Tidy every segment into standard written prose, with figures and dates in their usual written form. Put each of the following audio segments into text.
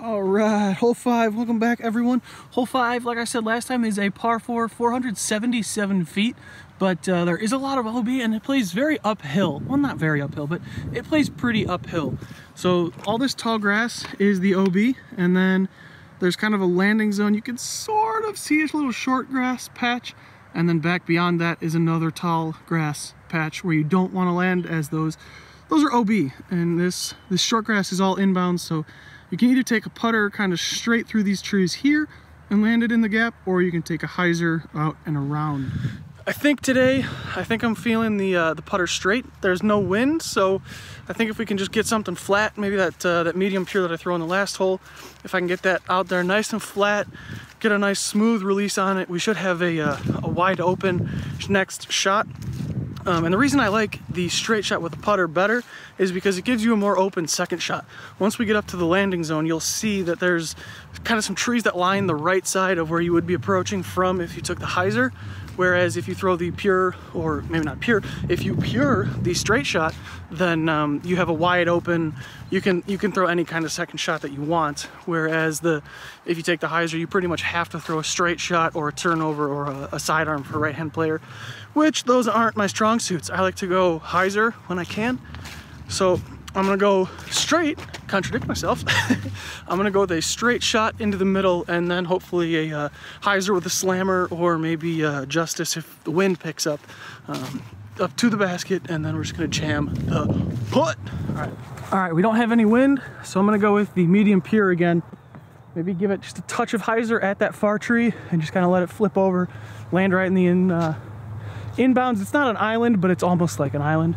All right, hole 5, welcome back everyone. Hole 5, like I said last time, is a par 4, 477 feet, but there is a lot of OB and it plays very uphill. Well, not very uphill, but it plays pretty uphill. So all this tall grass is the OB, and then there's kind of a landing zone. You can sort of see a little short grass patch, and then back beyond that is another tall grass patch where you don't want to land, as those are OB, and this short grass is all inbounds. So you can either take a putter kind of straight through these trees here and land it in the gap, or you can take a hyzer out and around. I think I'm feeling the putter straight. There's no wind, so I think if we can just get something flat, maybe that medium pure that I throw in the last hole, if I can get that out there nice and flat, get a nice smooth release on it, we should have a wide open next shot. And the reason I like the straight shot with the putter better is because it gives you a more open second shot. Once we get up to the landing zone, you'll see that there's kind of some trees that line the right side of where you would be approaching from if you took the hyzer. Whereas if you throw the pure, or maybe not pure, if you pure the straight shot, then you have a wide open, you can throw any kind of second shot that you want. Whereas if you take the hyzer, you pretty much have to throw a straight shot or a turnover or a sidearm for a right-hand player, which those aren't my strong suits. I like to go hyzer when I can. So I'm gonna go straight, contradict myself. I'm gonna go with a straight shot into the middle, and then hopefully a hyzer with a slammer, or maybe justice if the wind picks up to the basket, and then we're just gonna jam the putt. All right, we don't have any wind, so I'm gonna go with the medium pure again. Maybe give it just a touch of hyzer at that far tree, and just kind of let it flip over, land right in the inbounds. It's not an island, but it's almost like an island.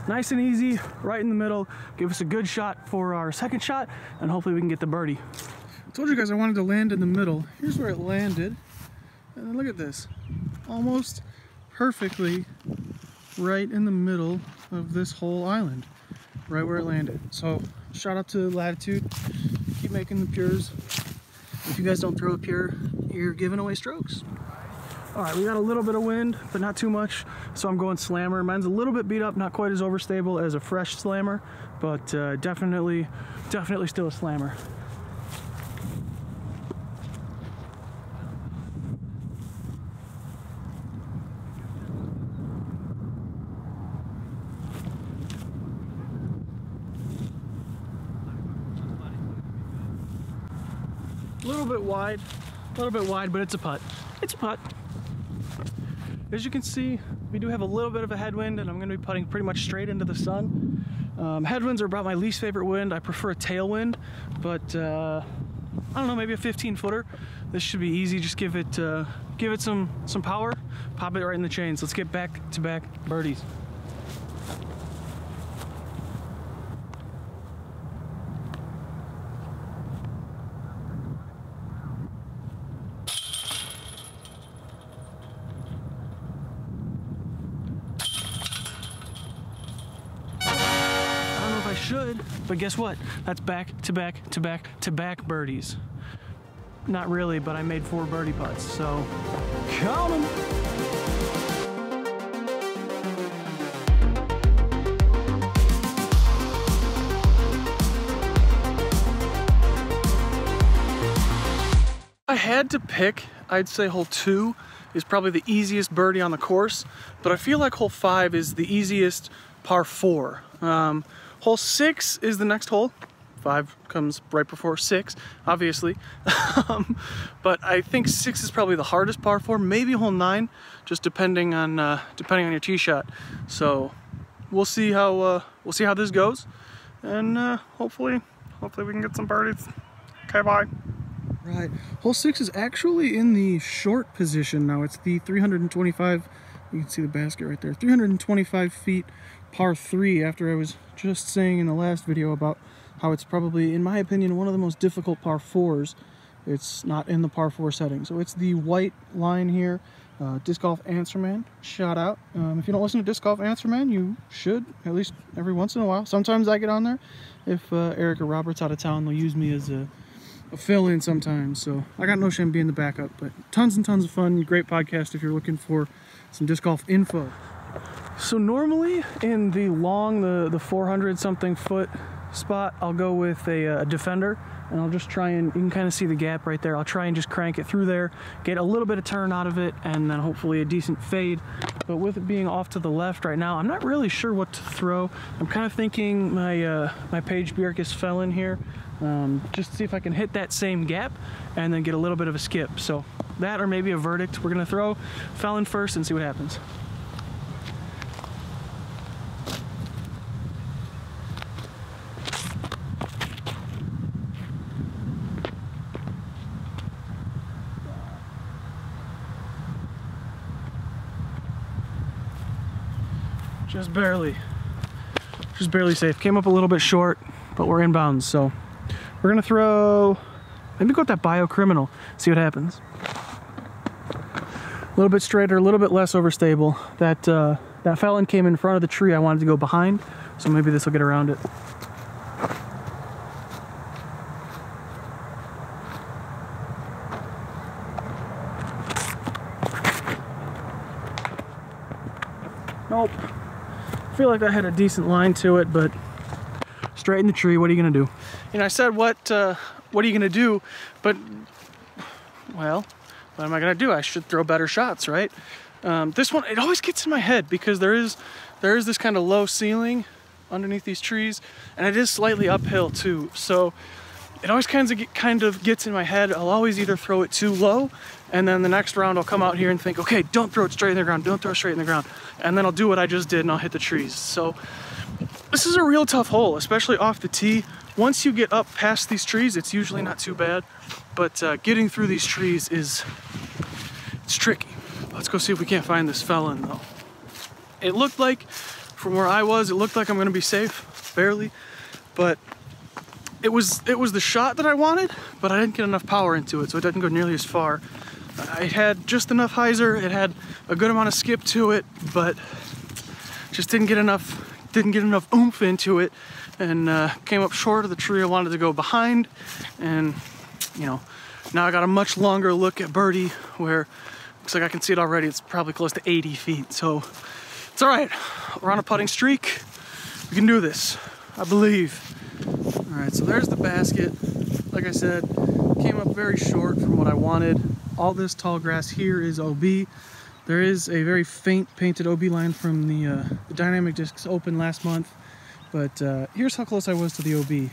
Nice and easy, right in the middle. Give us a good shot for our second shot, and hopefully we can get the birdie. I told you guys I wanted to land in the middle. Here's where it landed. And look at this. Almost perfectly right in the middle of this whole island. Right where it landed. So, shout out to Latitude. Keep making the pures. If you guys don't throw a pure, you're giving away strokes. All right, we got a little bit of wind, but not too much, so I'm going slammer. Mine's a little bit beat up, not quite as overstable as a fresh slammer, but definitely still a slammer. A little bit wide, but it's a putt. It's a putt. As you can see, we do have a little bit of a headwind, and I'm going to be putting pretty much straight into the sun. Headwinds are about my least favorite wind. I prefer a tailwind, but I don't know, maybe a 15-footer. This should be easy. Just give it some power, pop it right in the chains. Let's get back-to-back birdies. Should, but guess what? That's back-to-back birdies. Not really, but I made 4 birdie putts, so count 'em. I had to pick, I'd say hole 2 is probably the easiest birdie on the course, but I feel like hole 5 is the easiest par 4. Hole 6 is the next hole. 5 comes right before 6, obviously. But I think 6 is probably the hardest par 4. Maybe hole 9, just depending on your tee shot. So we'll see how this goes, and hopefully we can get some birdies. Okay, bye. Right. Hole 6 is actually in the short position now. It's the 325. You can see the basket right there. 325 feet par 3, after I was just saying in the last video about how it's probably, in my opinion, one of the most difficult par 4s. It's not in the par 4 setting. So it's the white line here, Disc Golf Answer Man, shout out. If you don't listen to Disc Golf Answer Man, you should, at least every once in a while. Sometimes I get on there. If Eric or Robert's out of town, they'll use me as a fill-in sometimes. So I got no shame being the backup, but tons and tons of fun. Great podcast if you're looking for some disc golf info. So normally in the long, the 400 something foot spot, I'll go with a Defender. And I'll just try and, you can kind of see the gap right there. I'll try and just crank it through there, get a little bit of turn out of it, and then hopefully a decent fade. But with it being off to the left right now, I'm not really sure what to throw. I'm kind of thinking my Page Bjerkes Felon here, just to see if I can hit that same gap and then get a little bit of a skip. So that or maybe a Verdict. We're gonna throw Felon first and see what happens. Just barely safe. Came up a little bit short, but we're in bounds. So we're gonna throw, maybe go with that Bio Criminal, see what happens. A little bit straighter, a little bit less overstable. That Felon came in front of the tree I wanted to go behind, so maybe this will get around it. Nope. I feel like that had a decent line to it, but straight in the tree. What are you gonna do? You know, I said what are you gonna do? But well, what am I gonna do? I should throw better shots, right? This one, it always gets in my head because there is this kind of low ceiling underneath these trees, and it is slightly uphill too. So it always kind of gets in my head. I'll always either throw it too low, and then the next round I'll come out here and think, okay, don't throw it straight in the ground, don't throw it straight in the ground. And then I'll do what I just did and I'll hit the trees. So this is a real tough hole, especially off the tee. Once you get up past these trees, it's usually not too bad, but getting through these trees it's tricky. Let's go see if we can't find this Felon though. It looked like, from where I was, it looked like I'm gonna be safe, barely, but it was the shot that I wanted, but I didn't get enough power into it, so it didn't go nearly as far. It had just enough hyzer, it had a good amount of skip to it, but just didn't get enough oomph into it, and came up short of the tree I wanted to go behind. And you know, now I got a much longer look at birdie, where looks like I can see it already. It's probably close to 80 feet, so it's all right. We're on a putting streak. We can do this, I believe. All right, so there's the basket. Like I said, came up very short from what I wanted. All this tall grass here is OB. There is a very faint painted OB line from the Dynamic Discs Open last month, but here's how close I was to the OB.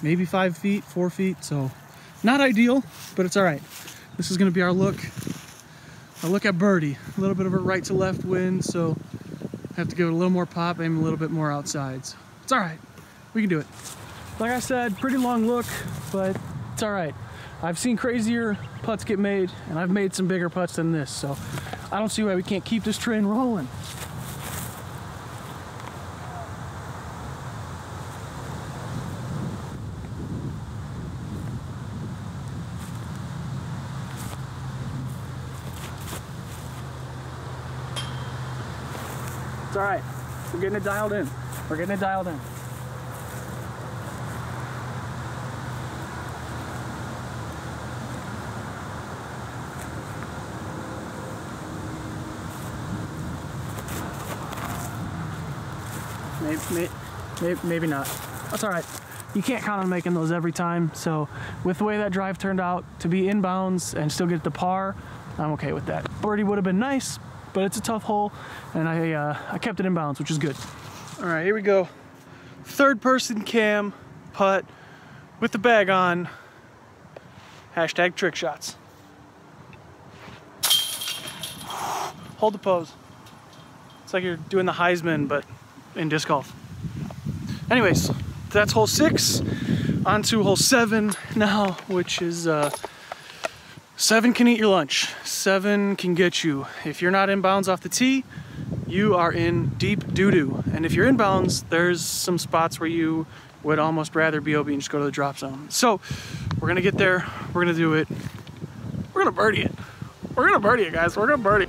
Maybe 5 feet, 4 feet, so not ideal, but it's all right. This is gonna be our look at birdie. A little bit of a right to left wind, so I have to give it a little more pop, aim a little bit more outside. So it's all right, we can do it. Like I said, pretty long look, but it's all right. I've seen crazier putts get made, and I've made some bigger putts than this, so I don't see why we can't keep this train rolling. It's all right. We're getting it dialed in. We're getting it dialed in. Maybe not. That's all right. You can't count on making those every time. So with the way that drive turned out, to be inbounds and still get the par, I'm okay with that. Birdie would have been nice, but it's a tough hole, and I kept it inbounds, which is good. All right, here we go. Third person cam putt with the bag on. Hashtag trick shots. Hold the pose. It's like you're doing the Heisman, but in disc golf. Anyways, that's hole 6. On to hole 7 now, which is 7 can eat your lunch. 7 can get you. If you're not inbounds off the tee, you are in deep doo-doo. And if you're inbounds, there's some spots where you would almost rather be OB and just go to the drop zone. So we're gonna get there, we're gonna do it, we're gonna birdie it. We're gonna birdie it, guys. We're gonna birdie.